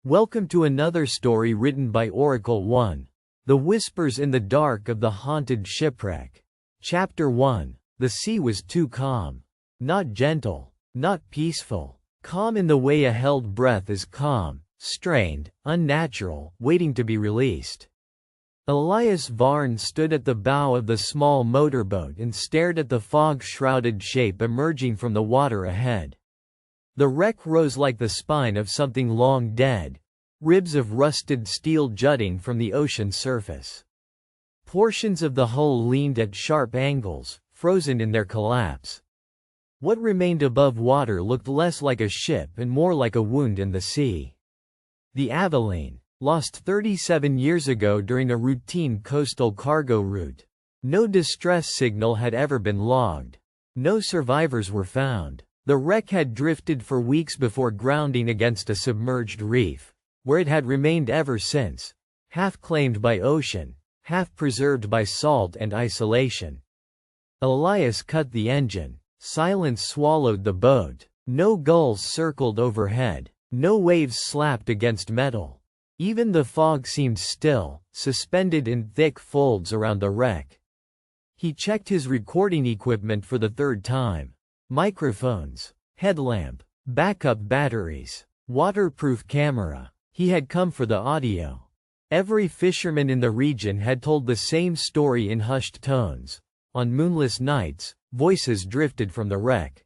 Welcome to another story written by Oracle 1. The Whispers in the Dark of the Haunted Shipwreck. Chapter 1. The sea was too calm. Not gentle. Not peaceful. Calm in the way a held breath is calm, strained, unnatural, waiting to be released. Elias Varn stood at the bow of the small motorboat and stared at the fog-shrouded shape emerging from the water ahead. The wreck rose like the spine of something long dead, ribs of rusted steel jutting from the ocean surface. Portions of the hull leaned at sharp angles, frozen in their collapse. What remained above water looked less like a ship and more like a wound in the sea. The Aveline, lost 37 years ago during a routine coastal cargo route. No distress signal had ever been logged. No survivors were found. The wreck had drifted for weeks before grounding against a submerged reef, where it had remained ever since, half claimed by ocean, half preserved by salt and isolation. Elias cut the engine. Silence swallowed the boat. No gulls circled overhead. No waves slapped against metal. Even the fog seemed still, suspended in thick folds around the wreck. He checked his recording equipment for the third time. Microphones, headlamp, backup batteries, waterproof camera. He had come for the audio. Every fisherman in the region had told the same story in hushed tones. On moonless nights, voices drifted from the wreck.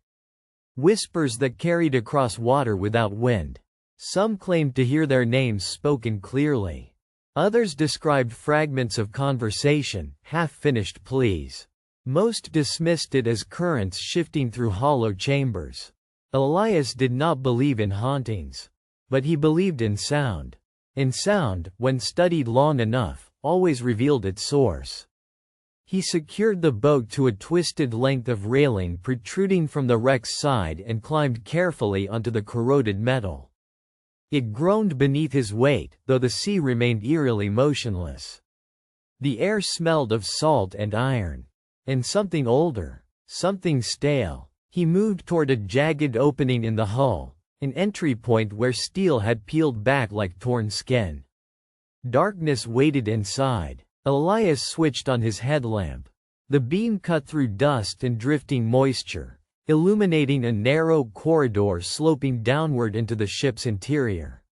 Whispers that carried across water without wind. Some claimed to hear their names spoken clearly. Others described fragments of conversation, half-finished pleas. Most dismissed it as currents shifting through hollow chambers. Elias did not believe in hauntings. But he believed in sound. And sound, when studied long enough, always revealed its source. He secured the boat to a twisted length of railing protruding from the wreck's side and climbed carefully onto the corroded metal. It groaned beneath his weight, though the sea remained eerily motionless. The air smelled of salt and iron. And something older, something stale. He moved toward a jagged opening in the hull, an entry point where steel had peeled back like torn skin. Darkness waited inside. Elias switched on his headlamp. The beam cut through dust and drifting moisture, illuminating a narrow corridor sloping downward into the ship's interior.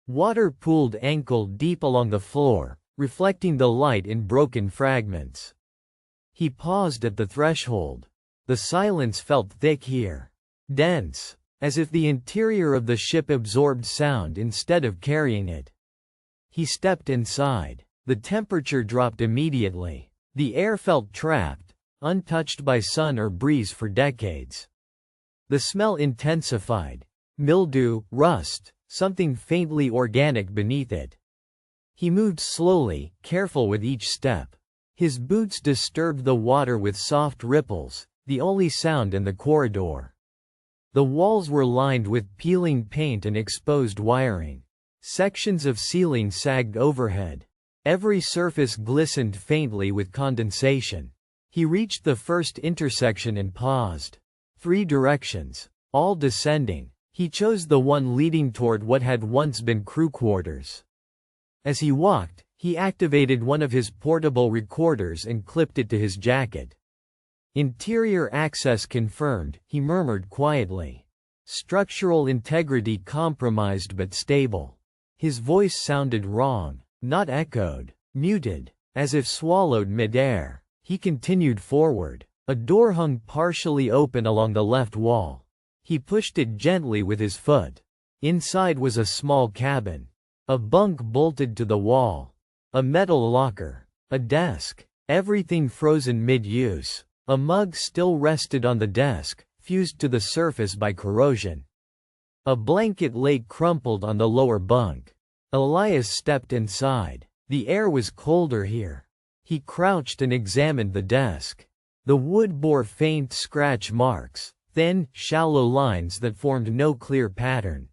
Water pooled ankle-deep along the floor, reflecting the light in broken fragments. He paused at the threshold. The silence felt thick here. Dense, as if the interior of the ship absorbed sound instead of carrying it. He stepped inside. The temperature dropped immediately. The air felt trapped, untouched by sun or breeze for decades. The smell intensified. Mildew, rust, something faintly organic beneath it. He moved slowly, careful with each step. His boots disturbed the water with soft ripples, the only sound in the corridor. The walls were lined with peeling paint and exposed wiring. Sections of ceiling sagged overhead. Every surface glistened faintly with condensation. He reached the first intersection and paused. 3 directions, all descending. He chose the one leading toward what had once been crew quarters. As he walked, he activated one of his portable recorders and clipped it to his jacket. Interior access confirmed, he murmured quietly. Structural integrity compromised but stable. His voice sounded wrong, not echoed, muted, as if swallowed mid-air. He continued forward. A door hung partially open along the left wall. He pushed it gently with his foot. Inside was a small cabin. A bunk bolted to the wall. A metal locker. A desk. Everything frozen mid-use. A mug still rested on the desk, fused to the surface by corrosion. A blanket lay crumpled on the lower bunk. Elias stepped inside. The air was colder here. He crouched and examined the desk. The wood bore faint scratch marks, thin, shallow lines that formed no clear pattern.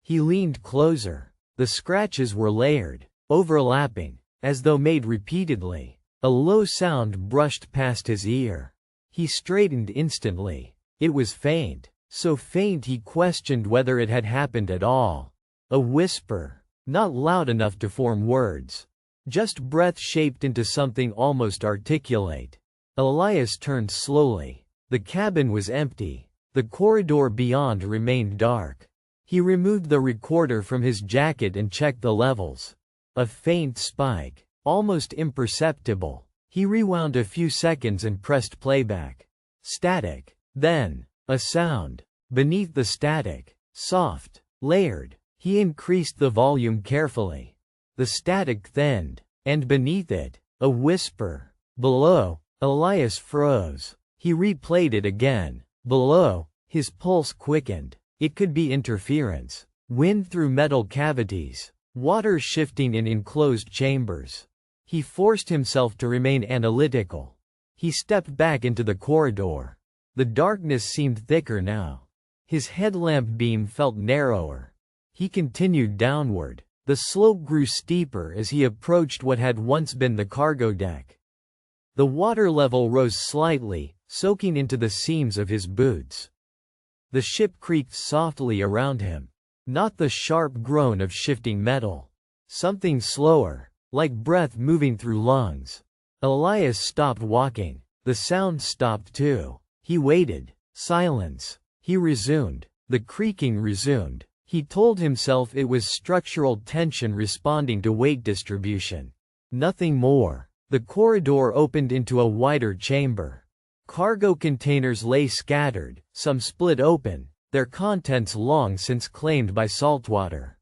He leaned closer. The scratches were layered, overlapping, as though made repeatedly. A low sound brushed past his ear. He straightened instantly. It was faint, so faint he questioned whether it had happened at all. A whisper, not loud enough to form words. Just breath shaped into something almost articulate. Elias turned slowly. The cabin was empty. The corridor beyond remained dark. He removed the recorder from his jacket and checked the levels. A faint spike, almost imperceptible. He rewound a few seconds and pressed playback. Static. Then, a sound. Beneath the static, soft, layered. He increased the volume carefully. The static thinned, and beneath it, a whisper. Below, Elias froze. He replayed it again. Below, his pulse quickened. It could be interference. Wind through metal cavities. Water shifting in enclosed chambers. He forced himself to remain analytical. He stepped back into the corridor. The darkness seemed thicker now. His headlamp beam felt narrower. He continued downward. The slope grew steeper as he approached what had once been the cargo deck. The water level rose slightly, soaking into the seams of his boots. The ship creaked softly around him. Not the sharp groan of shifting metal. Something slower, like breath moving through lungs. Elias stopped walking. The sound stopped too. He waited. Silence. He resumed. The creaking resumed. He told himself it was structural tension responding to weight distribution. Nothing more. The corridor opened into a wider chamber. Cargo containers lay scattered, some split open, their contents long since claimed by saltwater.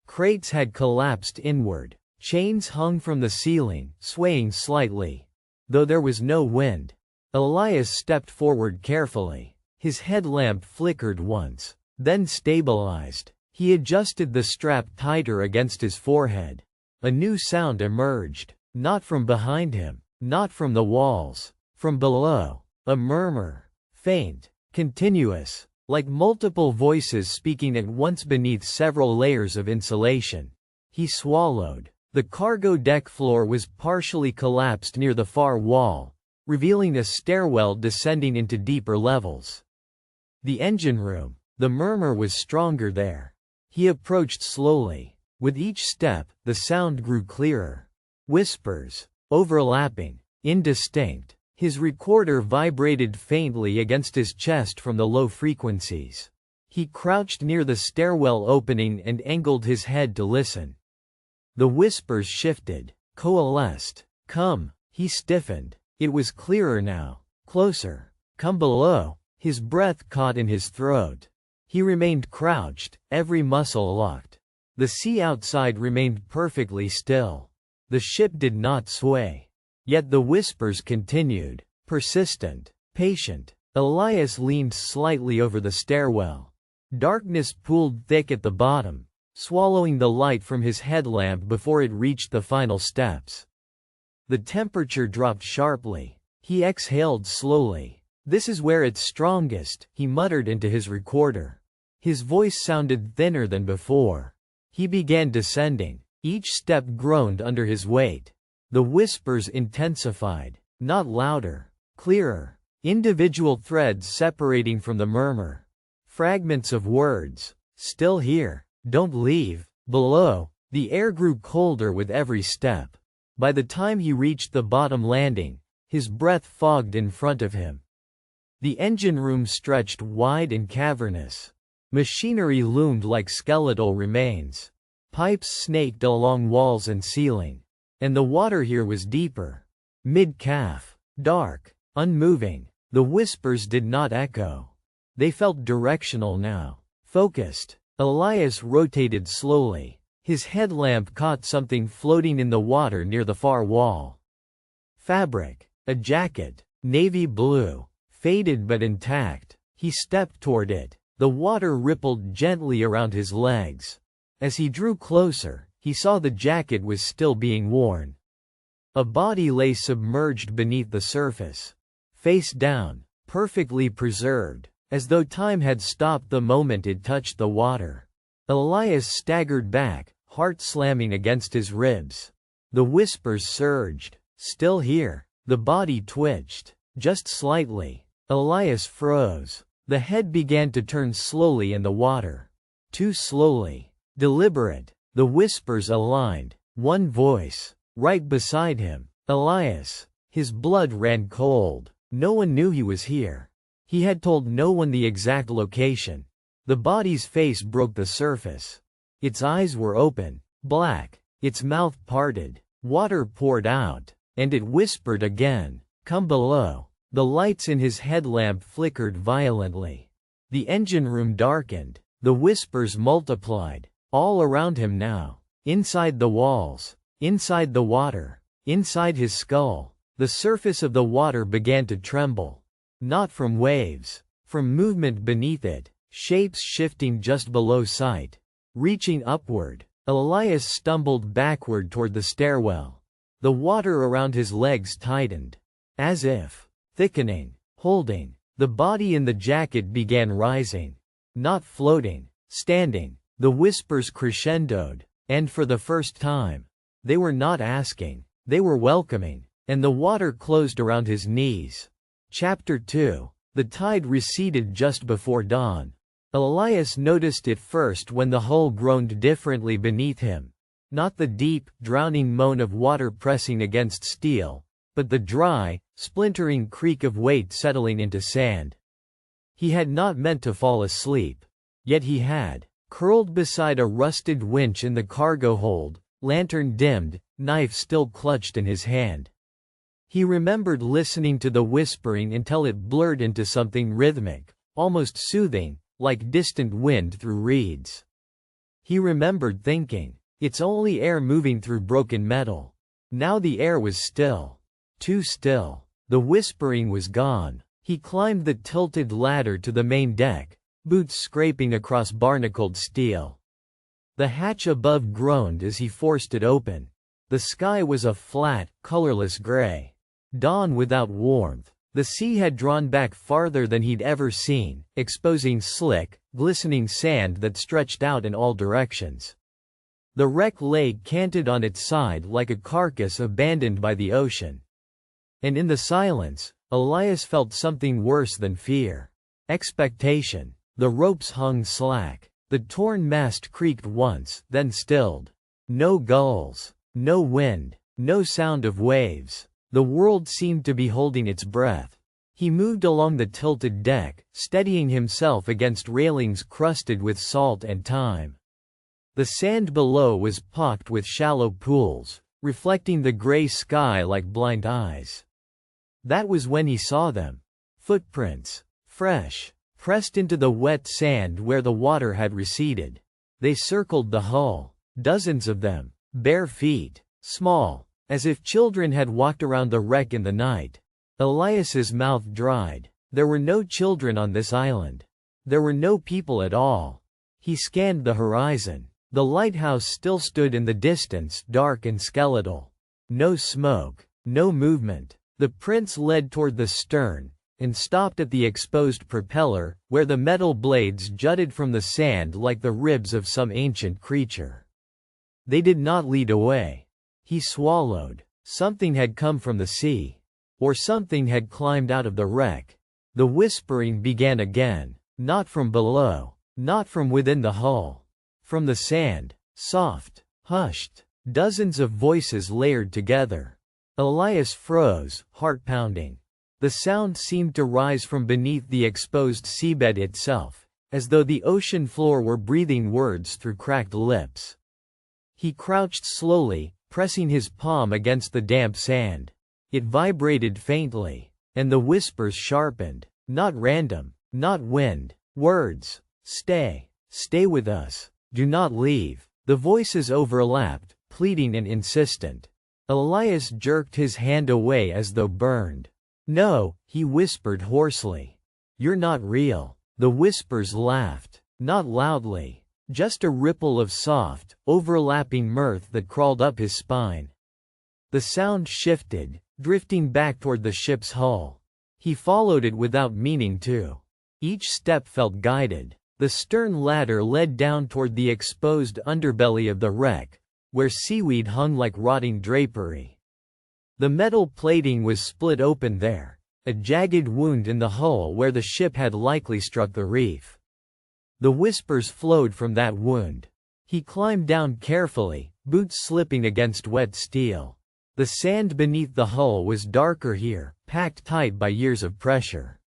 Crates had collapsed inward. Chains hung from the ceiling, swaying slightly. Though there was no wind, Elias stepped forward carefully. His headlamp flickered once, then stabilized. He adjusted the strap tighter against his forehead. A new sound emerged, not from behind him, not from the walls, from below. A murmur, faint, continuous, like multiple voices speaking at once beneath several layers of insulation. He swallowed. The cargo deck floor was partially collapsed near the far wall, revealing a stairwell descending into deeper levels. The engine room. The murmur was stronger there. He approached slowly. With each step, the sound grew clearer. Whispers, overlapping, indistinct. His recorder vibrated faintly against his chest from the low frequencies. He crouched near the stairwell opening and angled his head to listen. The whispers shifted, coalesced. Come. He stiffened. It was clearer now. Closer. Come below. His breath caught in his throat. He remained crouched, every muscle locked. The sea outside remained perfectly still. The ship did not sway. Yet the whispers continued, persistent, patient. Elias leaned slightly over the stairwell. Darkness pooled thick at the bottom, swallowing the light from his headlamp before it reached the final steps. The temperature dropped sharply. He exhaled slowly. This is where it's strongest, he muttered into his recorder. His voice sounded thinner than before. He began descending. Each step groaned under his weight. The whispers intensified, not louder, clearer. Individual threads separating from the murmur. Fragments of words. Still here. Don't leave. Below, the air grew colder with every step. By the time he reached the bottom landing, his breath fogged in front of him. The engine room stretched wide and cavernous. Machinery loomed like skeletal remains. Pipes snaked along walls and ceiling. And the water here was deeper. Mid-calf. Dark. Unmoving. The whispers did not echo. They felt directional now. Focused. Elias rotated slowly. His headlamp caught something floating in the water near the far wall. Fabric. A jacket. Navy blue. Faded but intact. He stepped toward it. The water rippled gently around his legs. As he drew closer, he saw the jacket was still being worn. A body lay submerged beneath the surface. Face down, perfectly preserved, as though time had stopped the moment it touched the water. Elias staggered back, heart slamming against his ribs. The whispers surged. Still here. The body twitched. Just slightly. Elias froze. The head began to turn slowly in the water. Too slowly. Deliberate. The whispers aligned. One voice. Right beside him. Elias. His blood ran cold. No one knew he was here. He had told no one the exact location. The body's face broke the surface. Its eyes were open, black, its mouth parted, water poured out, and it whispered again, "Come below." The lights in his headlamp flickered violently. The engine room darkened. The whispers multiplied. All around him now. Inside the walls. Inside the water. Inside his skull. The surface of the water began to tremble. Not from waves. From movement beneath it. Shapes shifting just below sight. Reaching upward. Elias stumbled backward toward the stairwell. The water around his legs tightened. As if. Thickening. Holding. The body in the jacket began rising. Not floating. Standing. The whispers crescendoed. And for the first time. They were not asking. They were welcoming. And the water closed around his knees. Chapter 2. The tide receded just before dawn. Elias noticed it first when the hull groaned differently beneath him. Not the deep, drowning moan of water pressing against steel, but the dry, splintering creak of weight settling into sand. He had not meant to fall asleep. Yet he had. Curled beside a rusted winch in the cargo hold, lantern dimmed, knife still clutched in his hand. He remembered listening to the whispering until it blurred into something rhythmic, almost soothing, like distant wind through reeds. He remembered thinking, it's only air moving through broken metal. Now the air was still. Too still. The whispering was gone. He climbed the tilted ladder to the main deck, boots scraping across barnacled steel. The hatch above groaned as he forced it open. The sky was a flat, colorless gray. Dawn without warmth. The sea had drawn back farther than he'd ever seen, exposing slick, glistening sand that stretched out in all directions. The wreck lay canted on its side like a carcass abandoned by the ocean. And in the silence, Elias felt something worse than fear. Expectation. The ropes hung slack. The torn mast creaked once, then stilled. No gulls. No wind. No sound of waves. The world seemed to be holding its breath. He moved along the tilted deck, steadying himself against railings crusted with salt and thyme. The sand below was pocked with shallow pools, reflecting the gray sky like blind eyes. That was when he saw them. Footprints. Fresh. Pressed into the wet sand where the water had receded. They circled the hull. Dozens of them. Bare feet. Small. As if children had walked around the wreck in the night. Elias's mouth dried. There were no children on this island. There were no people at all. He scanned the horizon. The lighthouse still stood in the distance, dark and skeletal. No smoke. No movement. The prince led toward the stern, and stopped at the exposed propeller, where the metal blades jutted from the sand like the ribs of some ancient creature. They did not lead away. He swallowed. Something had come from the sea. Or something had climbed out of the wreck. The whispering began again. Not from below. Not from within the hull. From the sand. Soft. Hushed. Dozens of voices layered together. Elias froze, heart pounding. The sound seemed to rise from beneath the exposed seabed itself, as though the ocean floor were breathing words through cracked lips. He crouched slowly, pressing his palm against the damp sand. It vibrated faintly, and the whispers sharpened. Not random, not wind. Words. Stay. Stay with us. Do not leave. The voices overlapped, pleading and insistent. Elias jerked his hand away as though burned. No, he whispered hoarsely. You're not real. The whispers laughed. Not loudly. Just a ripple of soft, overlapping mirth that crawled up his spine. The sound shifted, drifting back toward the ship's hull. He followed it without meaning to. Each step felt guided. The stern ladder led down toward the exposed underbelly of the wreck, where seaweed hung like rotting drapery. The metal plating was split open there, a jagged wound in the hull where the ship had likely struck the reef. The whispers flowed from that wound. He climbed down carefully, boots slipping against wet steel. The sand beneath the hull was darker here, packed tight by years of pressure.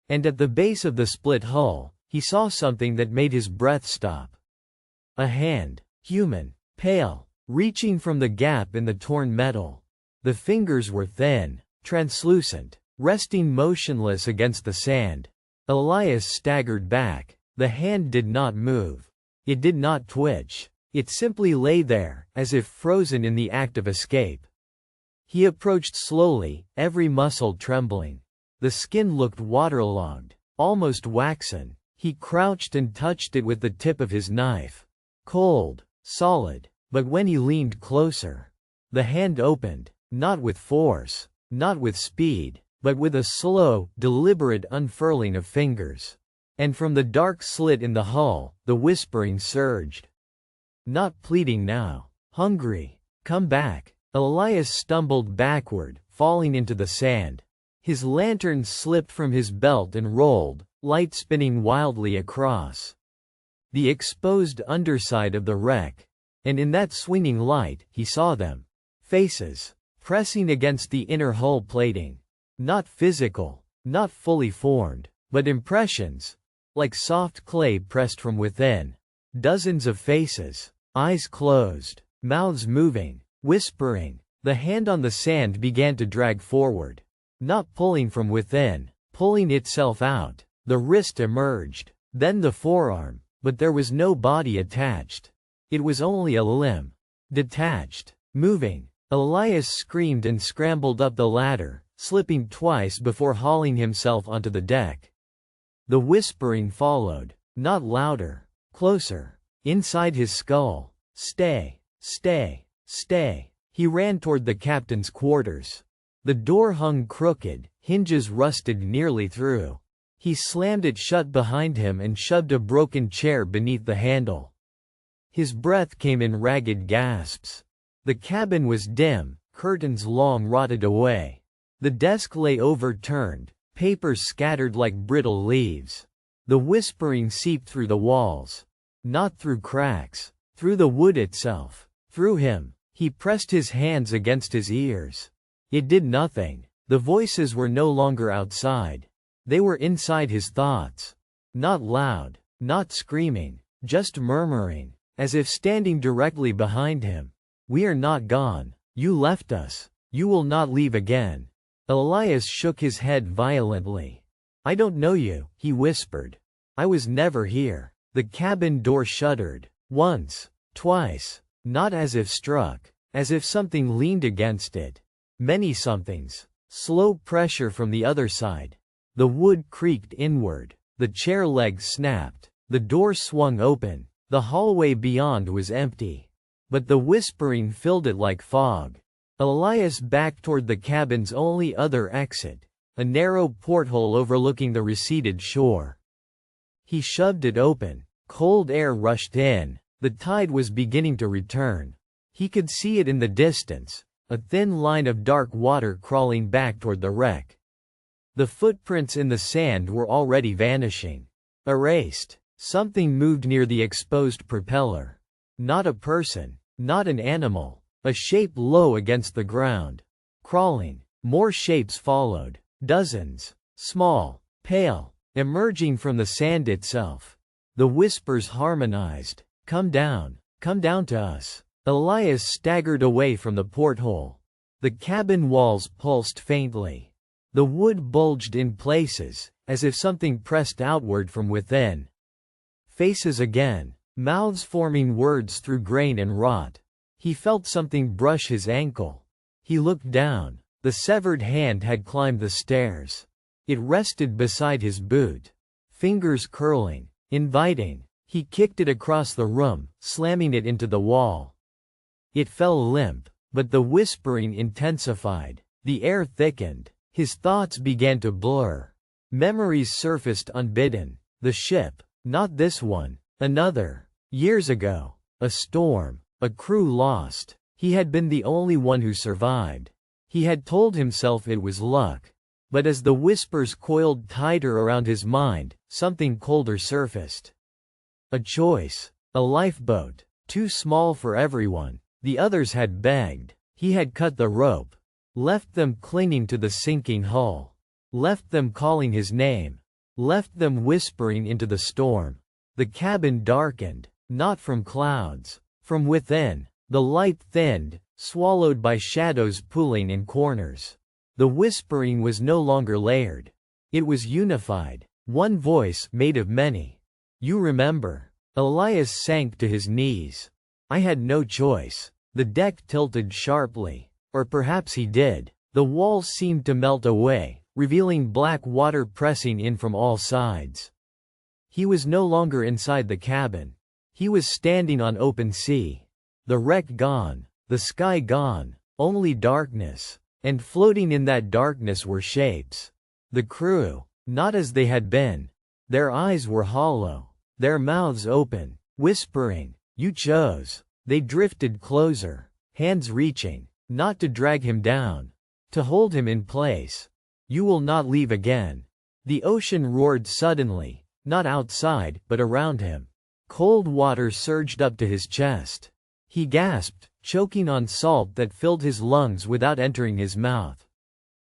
And at the base of the split hull, he saw something that made his breath stop. A hand, human, pale, reaching from the gap in the torn metal. The fingers were thin, translucent, resting motionless against the sand. Elias staggered back. The hand did not move. It did not twitch. It simply lay there, as if frozen in the act of escape. He approached slowly, every muscle trembling. The skin looked waterlogged, almost waxen. He crouched and touched it with the tip of his knife. Cold, solid. But when he leaned closer, the hand opened, not with force, not with speed, but with a slow, deliberate unfurling of fingers. And from the dark slit in the hull, the whispering surged. Not pleading now. Hungry. Come back. Elias stumbled backward, falling into the sand. His lantern slipped from his belt and rolled, light spinning wildly across the exposed underside of the wreck. And in that swinging light, he saw them. Faces. Pressing against the inner hull plating. Not physical, not fully formed, but impressions. Like soft clay pressed from within. Dozens of faces. Eyes closed. Mouths moving. Whispering. The hand on the sand began to drag forward. Not pulling from within, pulling itself out. The wrist emerged. Then the forearm. But there was no body attached. It was only a limb. Detached. Moving. Elias screamed and scrambled up the ladder, slipping twice before hauling himself onto the deck. The whispering followed. Not louder. Closer. Inside his skull. Stay. Stay. Stay. He ran toward the captain's quarters. The door hung crooked, hinges rusted nearly through. He slammed it shut behind him and shoved a broken chair beneath the handle. His breath came in ragged gasps. The cabin was dim, curtains long rotted away. The desk lay overturned, papers scattered like brittle leaves. The whispering seeped through the walls. Not through cracks. Through the wood itself. Through him. He pressed his hands against his ears. It did nothing. The voices were no longer outside. They were inside his thoughts. Not loud. Not screaming. Just murmuring. As if standing directly behind him. We are not gone. You left us. You will not leave again. Elias shook his head violently. I don't know you, he whispered. I was never here. The cabin door shuddered. Once. Twice. Not as if struck. As if something leaned against it. Many somethings. Slow pressure from the other side. The wood creaked inward. The chair legs snapped. The door swung open. The hallway beyond was empty. But the whispering filled it like fog. Elias backed toward the cabin's only other exit, a narrow porthole overlooking the receded shore. He shoved it open. Cold air rushed in. The tide was beginning to return. He could see it in the distance, a thin line of dark water crawling back toward the wreck. The footprints in the sand were already vanishing. Erased. Something moved near the exposed propeller. Not a person. Not an animal. A shape low against the ground. Crawling. More shapes followed. Dozens. Small. Pale. Emerging from the sand itself. The whispers harmonized. Come down to us. Elias staggered away from the porthole. The cabin walls pulsed faintly. The wood bulged in places, as if something pressed outward from within. Faces again. Mouths forming words through grain and rot. He felt something brush his ankle. He looked down. The severed hand had climbed the stairs. It rested beside his boot. Fingers curling. Inviting. He kicked it across the room, slamming it into the wall. It fell limp, but the whispering intensified. The air thickened. His thoughts began to blur. Memories surfaced unbidden. The ship. Not this one. Another. Years ago. A storm. A crew lost. He had been the only one who survived. He had told himself it was luck. But as the whispers coiled tighter around his mind, something colder surfaced. A choice. A lifeboat. Too small for everyone. The others had begged. He had cut the rope. Left them clinging to the sinking hull. Left them calling his name. Left them whispering into the storm. The cabin darkened, not from clouds. From within, the light thinned, swallowed by shadows pooling in corners. The whispering was no longer layered. It was unified. One voice made of many. You remember. Elias sank to his knees. I had no choice. The deck tilted sharply. Or perhaps he did. The walls seemed to melt away, revealing black water pressing in from all sides. He was no longer inside the cabin. He was standing on open sea. The wreck gone. The sky gone. Only darkness. And floating in that darkness were shapes. The crew. Not as they had been. Their eyes were hollow. Their mouths open. Whispering. You chose. They drifted closer. Hands reaching. Not to drag him down. To hold him in place. You will not leave again. The ocean roared suddenly. Not outside, but around him. Cold water surged up to his chest. He gasped, choking on salt that filled his lungs without entering his mouth.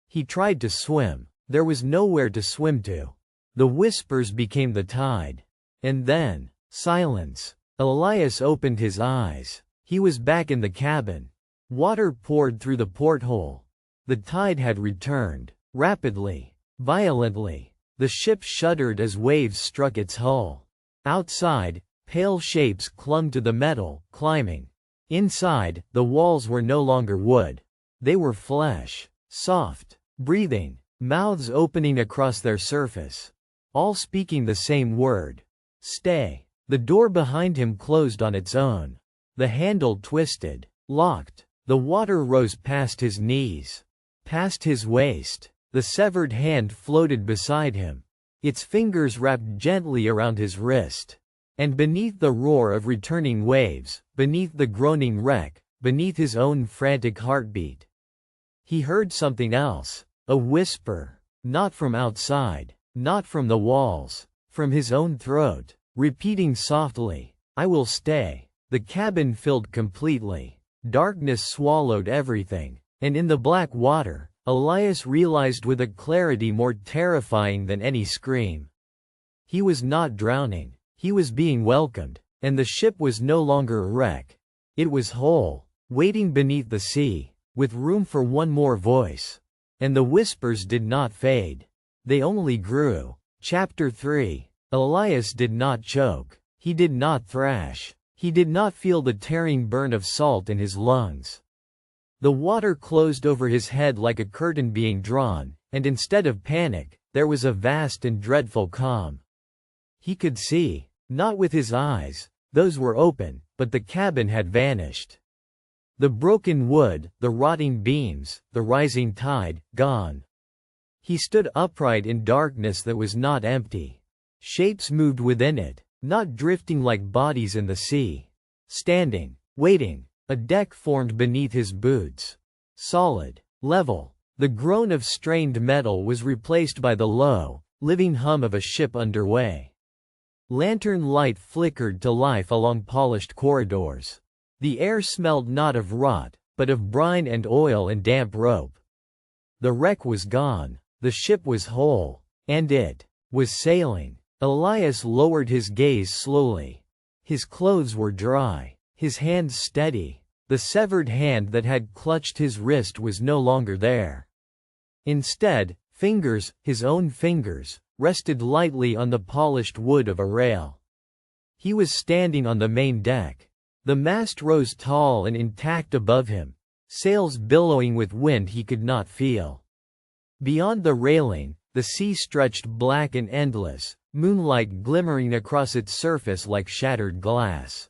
He tried to swim. There was nowhere to swim to. The whispers became the tide. And then, silence. Elias opened his eyes. He was back in the cabin. Water poured through the porthole. The tide had returned. Rapidly. Violently. The ship shuddered as waves struck its hull. Outside, pale shapes clung to the metal, climbing. Inside, the walls were no longer wood. They were flesh. Soft. Breathing. Mouths opening across their surface. All speaking the same word. Stay. The door behind him closed on its own. The handle twisted. Locked. The water rose past his knees. Past his waist. The severed hand floated beside him. Its fingers wrapped gently around his wrist. And beneath the roar of returning waves, beneath the groaning wreck, beneath his own frantic heartbeat, he heard something else. A whisper. Not from outside. Not from the walls. From his own throat. Repeating softly, I will stay. The cabin filled completely. Darkness swallowed everything. And in the black water, Elias realized with a clarity more terrifying than any scream. He was not drowning. He was being welcomed. And the ship was no longer a wreck. It was whole, waiting beneath the sea, with room for one more voice. And the whispers did not fade. They only grew. Chapter 3. Elias did not choke. He did not thrash. He did not feel the tearing burn of salt in his lungs. The water closed over his head like a curtain being drawn, and instead of panic, there was a vast and dreadful calm. He could see, not with his eyes, those were open, but the cabin had vanished. The broken wood, the rotting beams, the rising tide, gone. He stood upright in darkness that was not empty. Shapes moved within it, not drifting like bodies in the sea. Standing, waiting. A deck formed beneath his boots. Solid. Level. The groan of strained metal was replaced by the low, living hum of a ship underway. Lantern light flickered to life along polished corridors. The air smelled not of rot, but of brine and oil and damp rope. The wreck was gone. The ship was whole. And it was sailing. Elias lowered his gaze slowly. His clothes were dry. His hands steady. The severed hand that had clutched his wrist was no longer there. Instead, fingers, his own fingers, rested lightly on the polished wood of a rail. He was standing on the main deck. The mast rose tall and intact above him, sails billowing with wind he could not feel. Beyond the railing, the sea stretched black and endless, moonlight glimmering across its surface like shattered glass.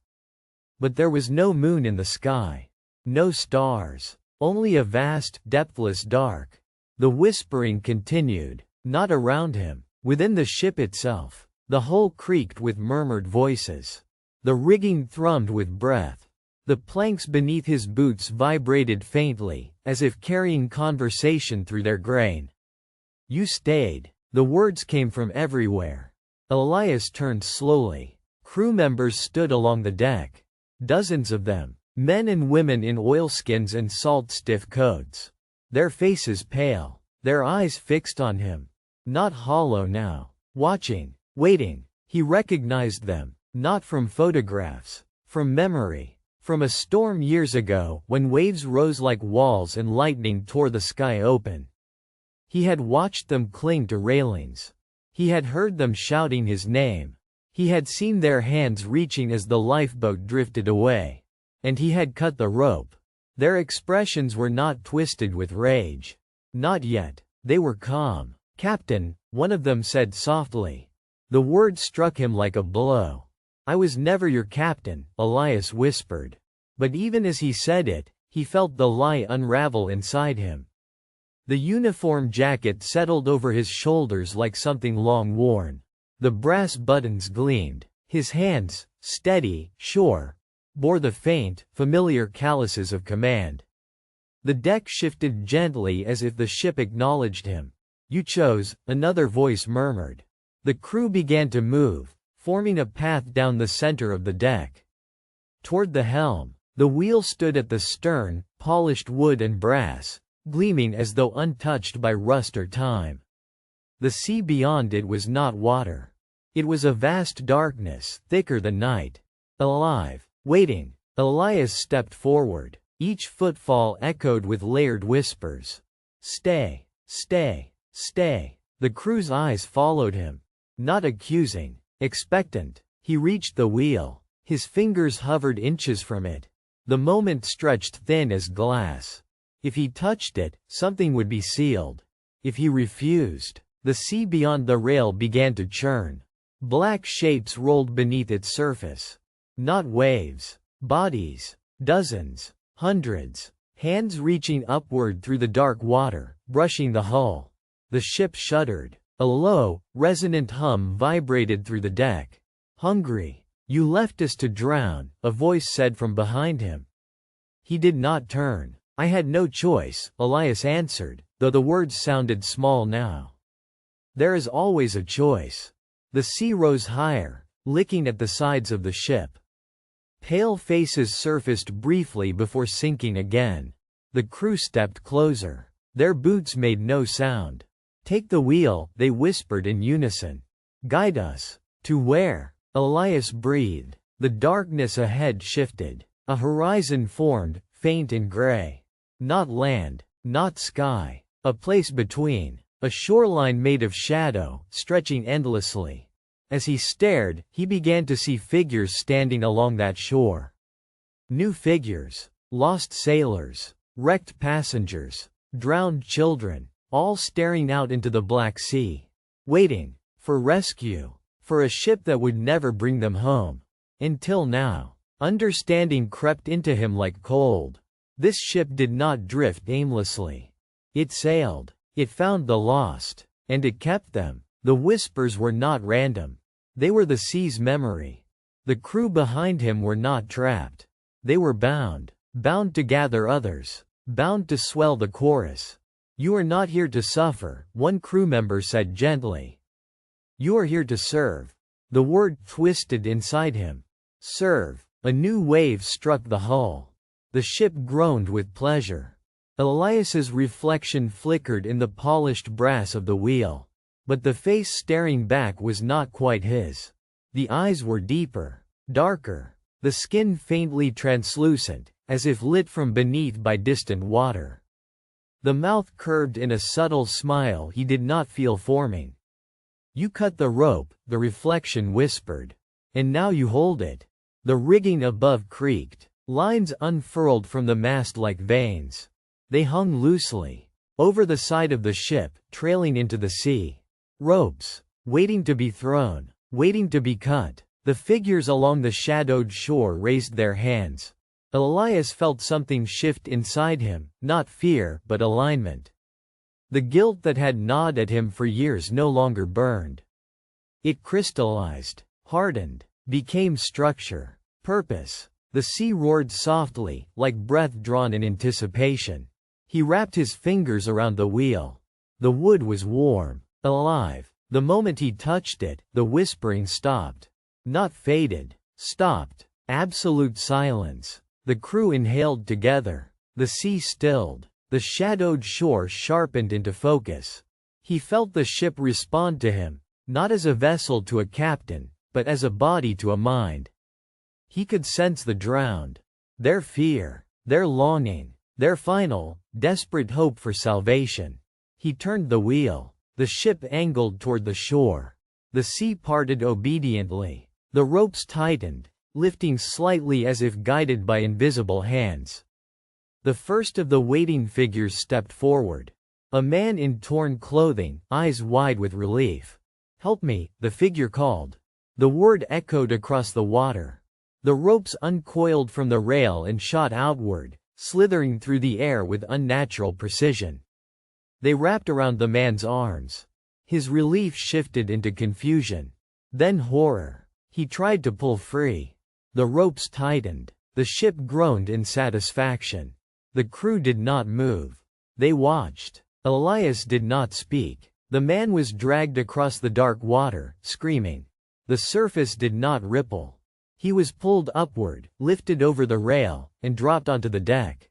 But there was no moon in the sky. No stars. Only a vast, depthless dark. The whispering continued, not around him, within the ship itself. The hull creaked with murmured voices. The rigging thrummed with breath. The planks beneath his boots vibrated faintly, as if carrying conversation through their grain. You stayed. The words came from everywhere. Elias turned slowly. Crew members stood along the deck. Dozens of them, men and women in oilskins and salt-stiff coats. Their faces pale, their eyes fixed on him. Not hollow now. Watching, waiting. He recognized them, not from photographs, from memory, from a storm years ago when waves rose like walls and lightning tore the sky open. He had watched them cling to railings. He had heard them shouting his name. He had seen their hands reaching as the lifeboat drifted away. And he had cut the rope. Their expressions were not twisted with rage. Not yet. They were calm. "Captain," one of them said softly. The word struck him like a blow. "I was never your captain," Elias whispered. But even as he said it, he felt the lie unravel inside him. The uniform jacket settled over his shoulders like something long worn. The brass buttons gleamed. His hands, steady, sure, bore the faint, familiar calluses of command. The deck shifted gently as if the ship acknowledged him. "You chose," another voice murmured. The crew began to move, forming a path down the center of the deck. Toward the helm, the wheel stood at the stern, polished wood and brass, gleaming as though untouched by rust or time. The sea beyond it was not water. It was a vast darkness, thicker than night. Alive, waiting. Elias stepped forward. Each footfall echoed with layered whispers. "Stay, stay, stay." The crew's eyes followed him. Not accusing, expectant. He reached the wheel. His fingers hovered inches from it. The moment stretched thin as glass. If he touched it, something would be sealed. If he refused, the sea beyond the rail began to churn. Black shapes rolled beneath its surface. Not waves. Bodies. Dozens. Hundreds. Hands reaching upward through the dark water, brushing the hull. The ship shuddered. A low, resonant hum vibrated through the deck. "Hungry. You left us to drown," a voice said from behind him. He did not turn. "I had no choice," Elias answered, though the words sounded small now. "There is always a choice." The sea rose higher, licking at the sides of the ship. Pale faces surfaced briefly before sinking again. The crew stepped closer. Their boots made no sound. "Take the wheel," they whispered in unison. "Guide us." "To where?" Elias breathed. The darkness ahead shifted. A horizon formed, faint and gray. Not land, not sky. A place between. A shoreline made of shadow, stretching endlessly. As he stared, he began to see figures standing along that shore. New figures. Lost sailors. Wrecked passengers. Drowned children. All staring out into the Black Sea. Waiting. For rescue. For a ship that would never bring them home. Until now. Understanding crept into him like cold. This ship did not drift aimlessly. It sailed. It found the lost. And it kept them. The whispers were not random. They were the sea's memory. The crew behind him were not trapped. They were bound. Bound to gather others. Bound to swell the chorus. "You are not here to suffer," one crew member said gently. "You are here to serve." The word twisted inside him. Serve. A new wave struck the hull. The ship groaned with pleasure. Elias's reflection flickered in the polished brass of the wheel. But the face staring back was not quite his. The eyes were deeper, darker, the skin faintly translucent, as if lit from beneath by distant water. The mouth curved in a subtle smile he did not feel forming. "You cut the rope," the reflection whispered. "And now you hold it." The rigging above creaked. Lines unfurled from the mast like veins. They hung loosely. Over the side of the ship, trailing into the sea. Ropes. Waiting to be thrown. Waiting to be cut. The figures along the shadowed shore raised their hands. Elias felt something shift inside him, not fear, but alignment. The guilt that had gnawed at him for years no longer burned. It crystallized, hardened, became structure, purpose. The sea roared softly, like breath drawn in anticipation. He wrapped his fingers around the wheel. The wood was warm, alive. The moment he touched it, the whispering stopped. Not faded, stopped. Absolute silence. The crew inhaled together. The sea stilled. The shadowed shore sharpened into focus. He felt the ship respond to him, not as a vessel to a captain, but as a body to a mind. He could sense the drowned. Their fear, their longing, their final, desperate hope for salvation. He turned the wheel. The ship angled toward the shore. The sea parted obediently. The ropes tightened, lifting slightly as if guided by invisible hands. The first of the waiting figures stepped forward. A man in torn clothing, eyes wide with relief. "Help me," the figure called. The word echoed across the water. The ropes uncoiled from the rail and shot outward, slithering through the air with unnatural precision. They wrapped around the man's arms. His relief shifted into confusion. Then horror. He tried to pull free. The ropes tightened. The ship groaned in satisfaction. The crew did not move. They watched. Elias did not speak. The man was dragged across the dark water, screaming. The surface did not ripple. He was pulled upward, lifted over the rail, and dropped onto the deck.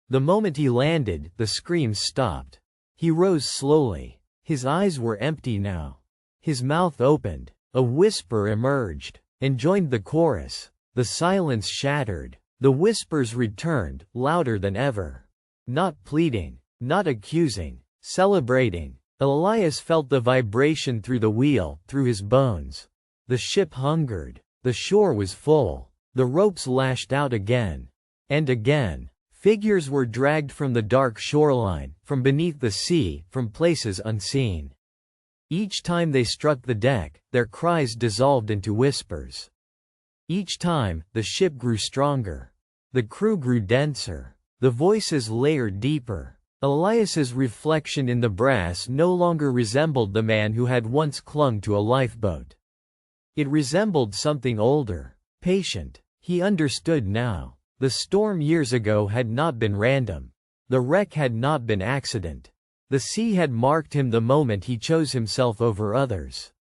The moment he landed, the screams stopped. He rose slowly. His eyes were empty now. His mouth opened. A whisper emerged, and joined the chorus. The silence shattered. The whispers returned, louder than ever. Not pleading, not accusing, celebrating. Elias felt the vibration through the wheel, through his bones. The ship hungered. The shore was full. The ropes lashed out again. And again. Figures were dragged from the dark shoreline, from beneath the sea, from places unseen. Each time they struck the deck, their cries dissolved into whispers. Each time, the ship grew stronger. The crew grew denser. The voices layered deeper. Elias's reflection in the brass no longer resembled the man who had once clung to a lifeboat. It resembled something older, patient. He understood now. The storm years ago had not been random. The wreck had not been accident. The sea had marked him the moment he chose himself over others.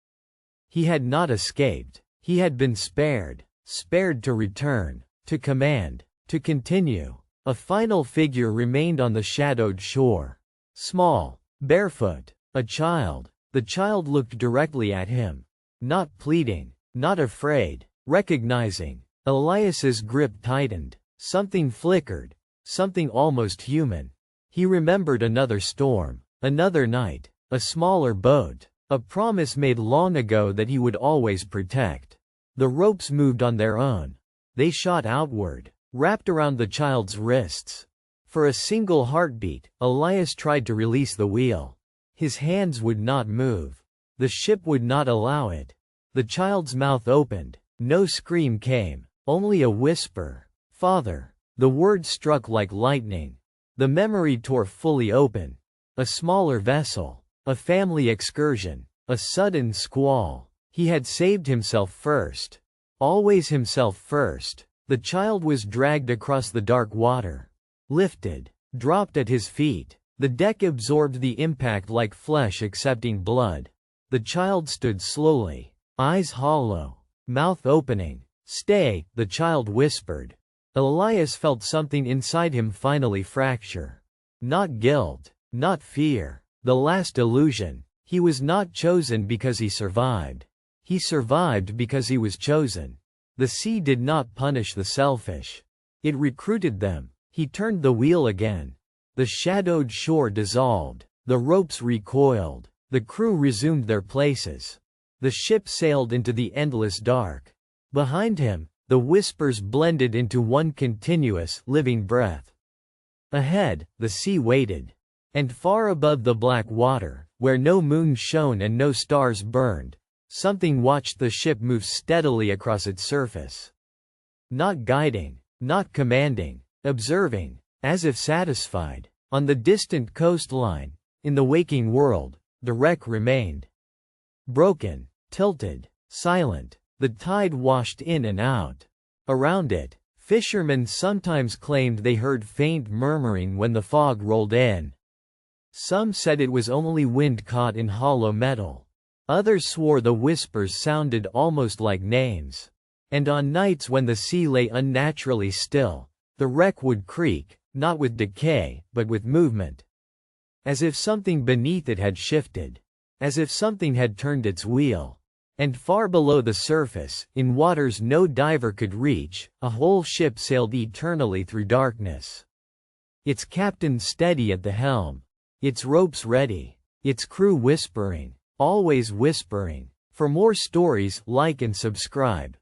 He had not escaped. He had been spared. Spared to return, to command, to continue. A final figure remained on the shadowed shore. Small, barefoot, a child. The child looked directly at him. Not pleading, not afraid, recognizing. Elias's grip tightened. Something flickered. Something almost human. He remembered another storm, another night, a smaller boat, a promise made long ago that he would always protect. The ropes moved on their own. They shot outward, wrapped around the child's wrists. For a single heartbeat, Elias tried to release the wheel. His hands would not move. The ship would not allow it. The child's mouth opened. No scream came, only a whisper. "Father." The word struck like lightning. The memory tore fully open. A smaller vessel. A family excursion. A sudden squall. He had saved himself first. Always himself first. The child was dragged across the dark water. Lifted. Dropped at his feet. The deck absorbed the impact like flesh accepting blood. The child stood slowly. Eyes hollow. Mouth opening. "Stay," the child whispered. Elias felt something inside him finally fracture. Not guilt. Not fear. The last illusion. He was not chosen because he survived. He survived because he was chosen. The sea did not punish the selfish. It recruited them. He turned the wheel again. The shadowed shore dissolved. The ropes recoiled. The crew resumed their places. The ship sailed into the endless dark. Behind him, the whispers blended into one continuous, living breath. Ahead, the sea waited. And far above the black water, where no moon shone and no stars burned, something watched the ship move steadily across its surface. Not guiding, not commanding, observing, as if satisfied. On the distant coastline, in the waking world, the wreck remained. Broken, tilted, silent, the tide washed in and out. Around it, fishermen sometimes claimed they heard faint murmuring when the fog rolled in. Some said it was only wind caught in hollow metal. Others swore the whispers sounded almost like names. And on nights when the sea lay unnaturally still, the wreck would creak, not with decay, but with movement. As if something beneath it had shifted. As if something had turned its wheel. And far below the surface, in waters no diver could reach, a whole ship sailed eternally through darkness. Its captain steady at the helm. Its ropes ready. Its crew whispering. Always whispering. For more stories, like and subscribe.